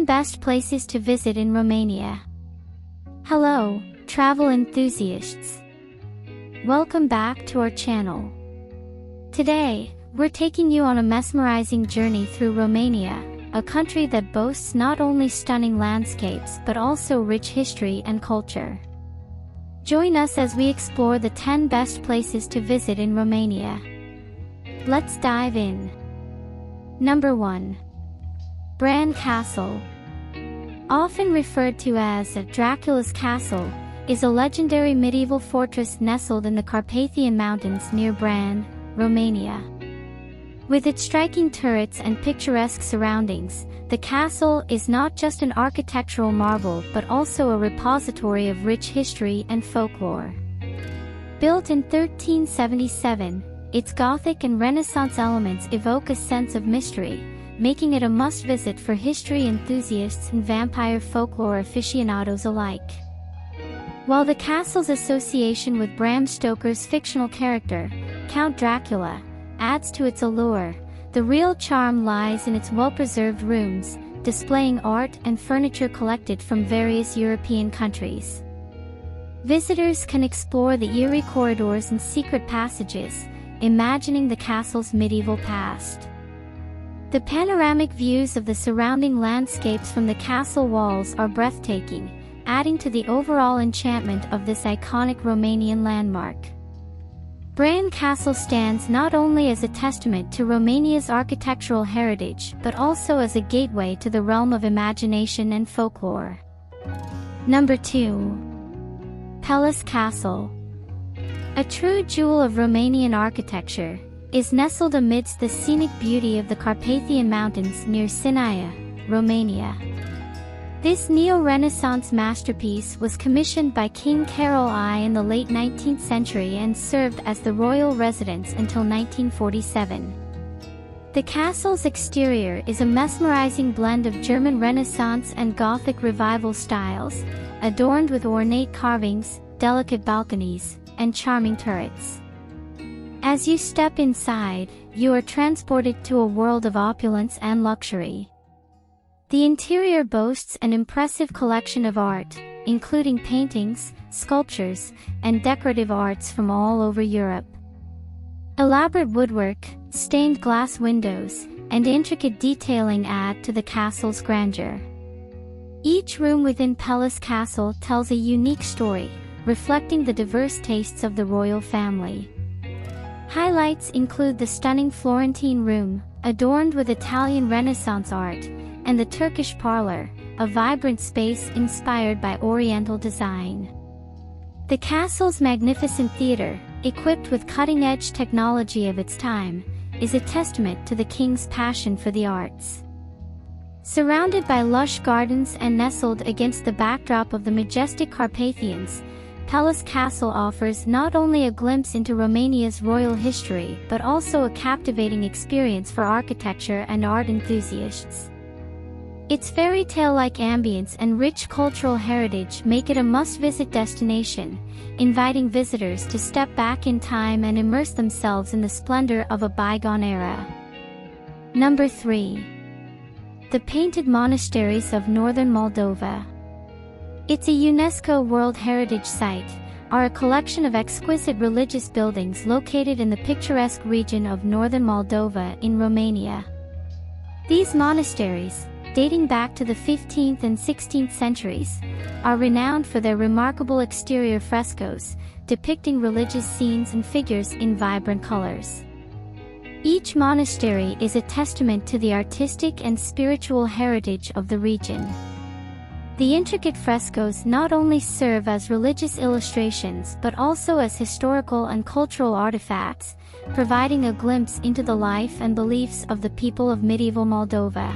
best places to visit in Romania. Hello, travel enthusiasts. Welcome back to our channel. Today, we're taking you on a mesmerizing journey through Romania, a country that boasts not only stunning landscapes but also rich history and culture. Join us as we explore the 10 best places to visit in Romania. Let's dive in. Number 1. Bran Castle. Often referred to as Dracula's Castle, is a legendary medieval fortress nestled in the Carpathian Mountains near Bran, Romania. With its striking turrets and picturesque surroundings, the castle is not just an architectural marvel but also a repository of rich history and folklore. Built in 1377, its Gothic and Renaissance elements evoke a sense of mystery, making it a must-visit for history enthusiasts and vampire folklore aficionados alike. While the castle's association with Bram Stoker's fictional character, Count Dracula, adds to its allure, the real charm lies in its well-preserved rooms, displaying art and furniture collected from various European countries. Visitors can explore the eerie corridors and secret passages, imagining the castle's medieval past. The panoramic views of the surrounding landscapes from the castle walls are breathtaking, adding to the overall enchantment of this iconic Romanian landmark. Bran Castle stands not only as a testament to Romania's architectural heritage but also as a gateway to the realm of imagination and folklore. Number 2. Palace Castle. A true jewel of Romanian architecture, is nestled amidst the scenic beauty of the Carpathian Mountains near Sinaia, Romania. This neo-Renaissance masterpiece was commissioned by King Carol I in the late 19th century and served as the royal residence until 1947. The castle's exterior is a mesmerizing blend of German Renaissance and Gothic Revival styles, adorned with ornate carvings, delicate balconies, and charming turrets. As you step inside, you are transported to a world of opulence and luxury. The interior boasts an impressive collection of art, including paintings, sculptures, and decorative arts from all over Europe. Elaborate woodwork, stained glass windows, and intricate detailing add to the castle's grandeur. Each room within Palace Castle tells a unique story, reflecting the diverse tastes of the royal family. Highlights include the stunning Florentine room, adorned with Italian Renaissance art, and the Turkish parlor, a vibrant space inspired by Oriental design. The castle's magnificent theater, equipped with cutting-edge technology of its time, is a testament to the king's passion for the arts. Surrounded by lush gardens and nestled against the backdrop of the majestic Carpathians, Palace Castle offers not only a glimpse into Romania's royal history but also a captivating experience for architecture and art enthusiasts. Its fairy tale-like ambience and rich cultural heritage make it a must-visit destination, inviting visitors to step back in time and immerse themselves in the splendor of a bygone era. Number 3. The Painted Monasteries of Northern Moldova. It's a UNESCO World Heritage Site, are a collection of exquisite religious buildings located in the picturesque region of Northern Moldova in Romania. These monasteries, dating back to the 15th and 16th centuries, are renowned for their remarkable exterior frescoes, depicting religious scenes and figures in vibrant colors. Each monastery is a testament to the artistic and spiritual heritage of the region. The intricate frescoes not only serve as religious illustrations but also as historical and cultural artifacts, providing a glimpse into the life and beliefs of the people of medieval Moldova.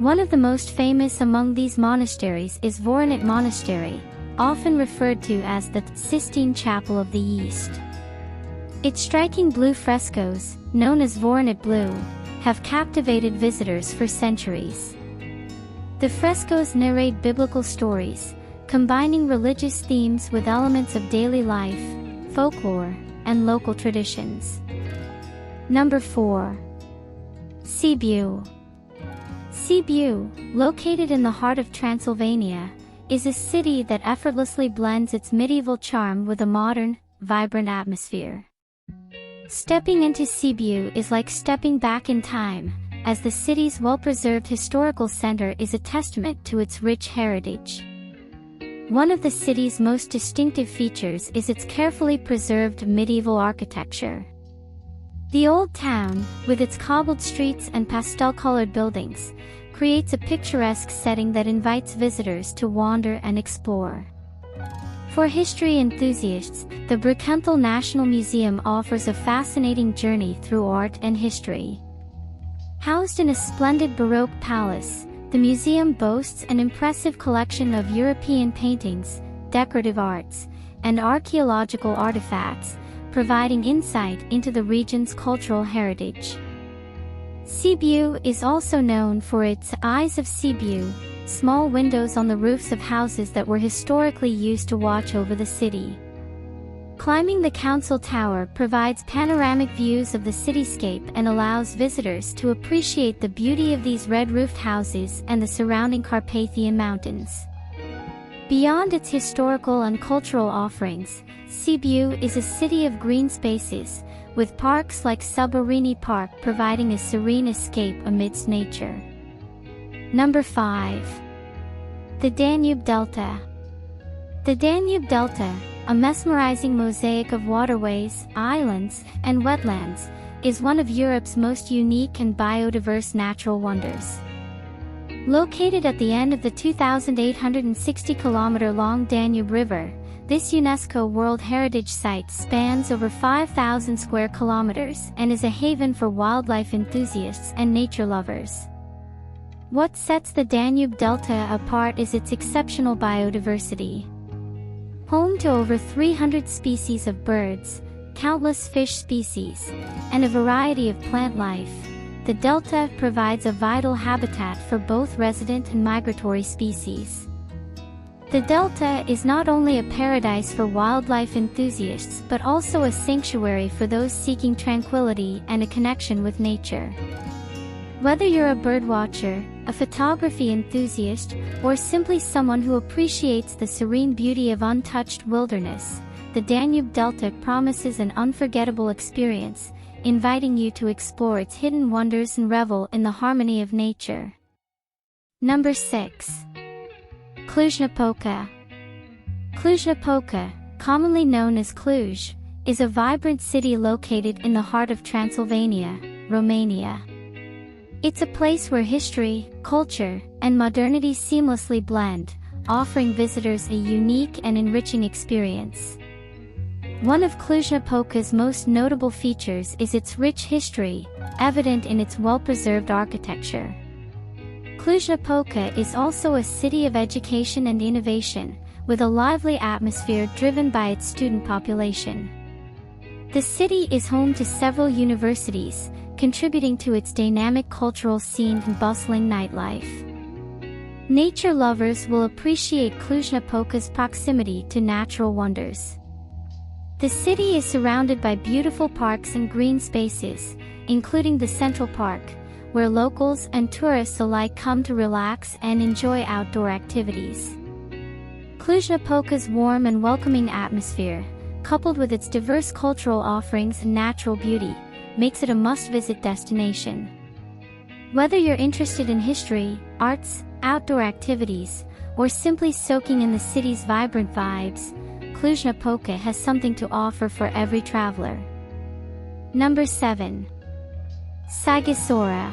One of the most famous among these monasteries is Voronezh Monastery, often referred to as the Sistine Chapel of the East. Its striking blue frescoes, known as Voronezh Blue, have captivated visitors for centuries. The frescoes narrate biblical stories, combining religious themes with elements of daily life, folklore, and local traditions. Number 4. Sibiu. Sibiu, located in the heart of Transylvania, is a city that effortlessly blends its medieval charm with a modern, vibrant atmosphere. Stepping into Sibiu is like stepping back in time, as the city's well-preserved historical center is a testament to its rich heritage. One of the city's most distinctive features is its carefully preserved medieval architecture. The old town, with its cobbled streets and pastel-colored buildings, creates a picturesque setting that invites visitors to wander and explore. For history enthusiasts, the Brukenthal National Museum offers a fascinating journey through art and history. Housed in a splendid Baroque palace, the museum boasts an impressive collection of European paintings, decorative arts, and archaeological artifacts, providing insight into the region's cultural heritage. Sibiu is also known for its Eyes of Sibiu, small windows on the roofs of houses that were historically used to watch over the city. Climbing the council tower provides panoramic views of the cityscape and allows visitors to appreciate the beauty of these red-roofed houses and the surrounding Carpathian Mountains. Beyond its historical and cultural offerings, Sibiu is a city of green spaces, with parks like Subarini Park providing a serene escape amidst nature. Number 5. The Danube Delta. The Danube Delta, a mesmerizing mosaic of waterways, islands, and wetlands, is one of Europe's most unique and biodiverse natural wonders. Located at the end of the 2,860-kilometer-long Danube River, this UNESCO World Heritage Site spans over 5,000 square kilometers and is a haven for wildlife enthusiasts and nature lovers. What sets the Danube Delta apart is its exceptional biodiversity. Home to over 300 species of birds, countless fish species, and a variety of plant life, the delta provides a vital habitat for both resident and migratory species. The delta is not only a paradise for wildlife enthusiasts but also a sanctuary for those seeking tranquility and a connection with nature. Whether you're a birdwatcher, a photography enthusiast, or simply someone who appreciates the serene beauty of untouched wilderness, the Danube Delta promises an unforgettable experience, inviting you to explore its hidden wonders and revel in the harmony of nature. Number 6. Cluj-Napoca. Cluj-Napoca, commonly known as Cluj, is a vibrant city located in the heart of Transylvania, Romania. It's a place where history, culture, and modernity seamlessly blend, offering visitors a unique and enriching experience. One of Cluj-Napoca's most notable features is its rich history, evident in its well-preserved architecture. Cluj-Napoca is also a city of education and innovation, with a lively atmosphere driven by its student population. The city is home to several universities, contributing to its dynamic cultural scene and bustling nightlife. Nature lovers will appreciate Cluj-Napoca's proximity to natural wonders. The city is surrounded by beautiful parks and green spaces, including the Central Park, where locals and tourists alike come to relax and enjoy outdoor activities. Cluj-Napoca's warm and welcoming atmosphere, coupled with its diverse cultural offerings and natural beauty, makes it a must-visit destination. Whether you're interested in history, arts, outdoor activities, or simply soaking in the city's vibrant vibes, Cluj-Napoca has something to offer for every traveler. Number 7. Sighisoara.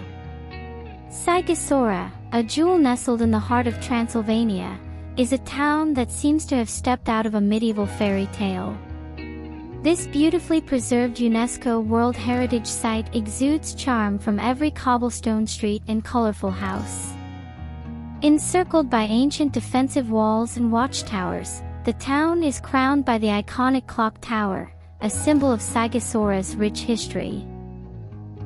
Sighisoara, a jewel nestled in the heart of Transylvania, is a town that seems to have stepped out of a medieval fairy tale. This beautifully preserved UNESCO World Heritage Site exudes charm from every cobblestone street and colorful house. Encircled by ancient defensive walls and watchtowers, the town is crowned by the iconic clock tower, a symbol of Sighisoara's rich history.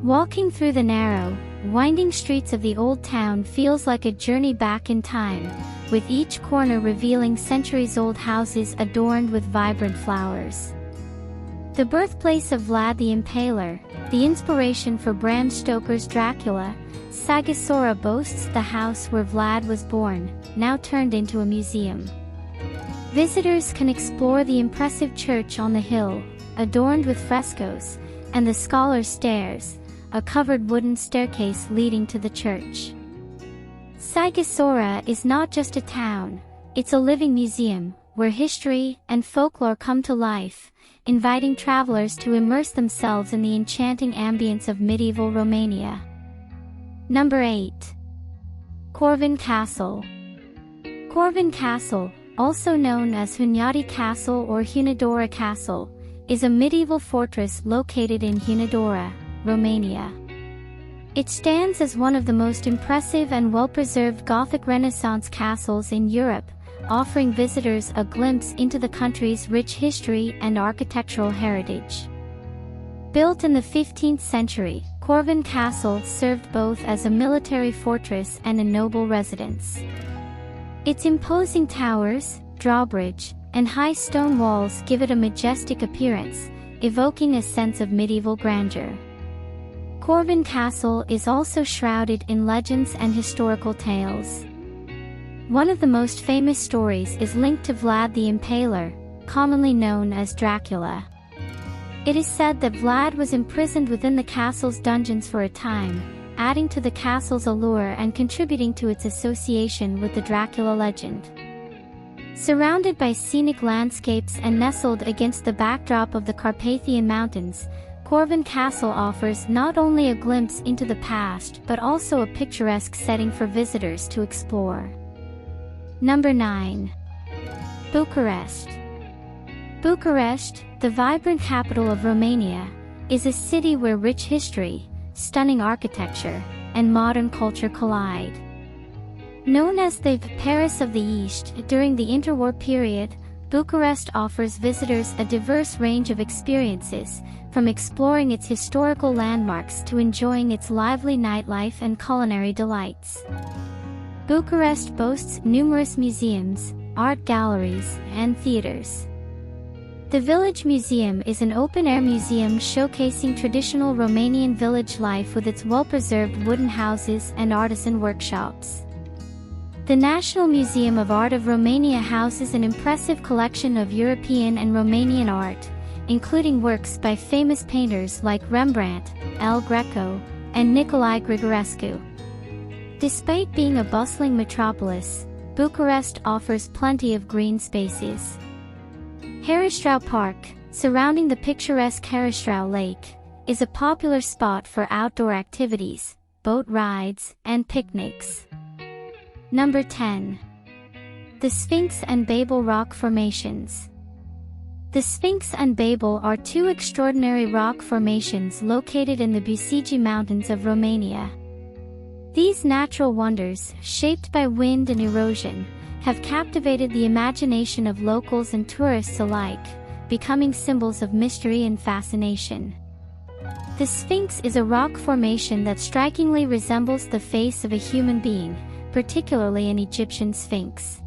Walking through the narrow, winding streets of the old town feels like a journey back in time, with each corner revealing centuries-old houses adorned with vibrant flowers. The birthplace of Vlad the Impaler, the inspiration for Bram Stoker's Dracula, Sighisoara boasts the house where Vlad was born, now turned into a museum. Visitors can explore the impressive church on the hill, adorned with frescoes, and the Scholar's Stairs, a covered wooden staircase leading to the church. Sighisoara is not just a town, it's a living museum, where history and folklore come to life, inviting travelers to immerse themselves in the enchanting ambience of medieval Romania. Number 8. Corvin Castle. Corvin Castle, also known as Hunyadi Castle or Hunedoara Castle, is a medieval fortress located in Hunedoara, Romania. It stands as one of the most impressive and well-preserved Gothic Renaissance castles in Europe, offering visitors a glimpse into the country's rich history and architectural heritage. Built in the 15th century, Corvin Castle served both as a military fortress and a noble residence. Its imposing towers, drawbridge, and high stone walls give it a majestic appearance, evoking a sense of medieval grandeur. Corvin Castle is also shrouded in legends and historical tales. One of the most famous stories is linked to Vlad the Impaler, commonly known as Dracula. It is said that Vlad was imprisoned within the castle's dungeons for a time, adding to the castle's allure and contributing to its association with the Dracula legend. Surrounded by scenic landscapes and nestled against the backdrop of the Carpathian Mountains, Corvin Castle offers not only a glimpse into the past but also a picturesque setting for visitors to explore. Number 9. Bucharest. Bucharest, the vibrant capital of Romania, is a city where rich history, stunning architecture, and modern culture collide. Known as the Paris of the East during the interwar period, Bucharest offers visitors a diverse range of experiences, from exploring its historical landmarks to enjoying its lively nightlife and culinary delights. Bucharest boasts numerous museums, art galleries, and theaters. The Village Museum is an open-air museum showcasing traditional Romanian village life with its well-preserved wooden houses and artisan workshops. The National Museum of Art of Romania houses an impressive collection of European and Romanian art, including works by famous painters like Rembrandt, El Greco, and Nicolae Grigorescu. Despite being a bustling metropolis, Bucharest offers plenty of green spaces. Heristrau Park, surrounding the picturesque Heristrau Lake, is a popular spot for outdoor activities, boat rides, and picnics. Number 10. The Sphinx and Babel Rock Formations. The Sphinx and Babel are two extraordinary rock formations located in the Bucegi Mountains of Romania. These natural wonders, shaped by wind and erosion, have captivated the imagination of locals and tourists alike, becoming symbols of mystery and fascination. The Sphinx is a rock formation that strikingly resembles the face of a human being, particularly an Egyptian sphinx.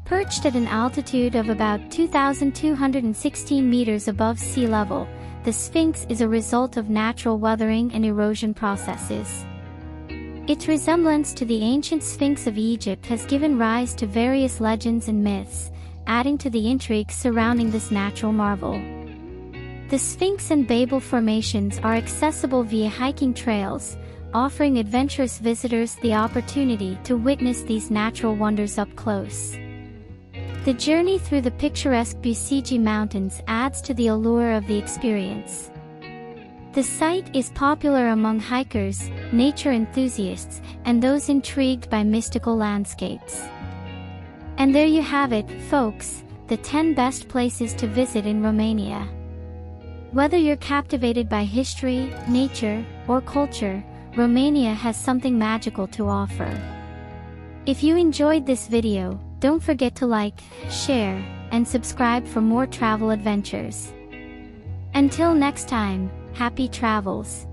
Perched at an altitude of about 2,216 meters above sea level, the Sphinx is a result of natural weathering and erosion processes. Its resemblance to the ancient Sphinx of Egypt has given rise to various legends and myths, adding to the intrigue surrounding this natural marvel. The Sphinx and Babel formations are accessible via hiking trails, offering adventurous visitors the opportunity to witness these natural wonders up close. The journey through the picturesque Bucegi Mountains adds to the allure of the experience. The site is popular among hikers, nature enthusiasts, and those intrigued by mystical landscapes. And there you have it, folks, the 10 best places to visit in Romania. Whether you're captivated by history, nature, or culture, Romania has something magical to offer. If you enjoyed this video, don't forget to like, share, and subscribe for more travel adventures. Until next time, happy travels!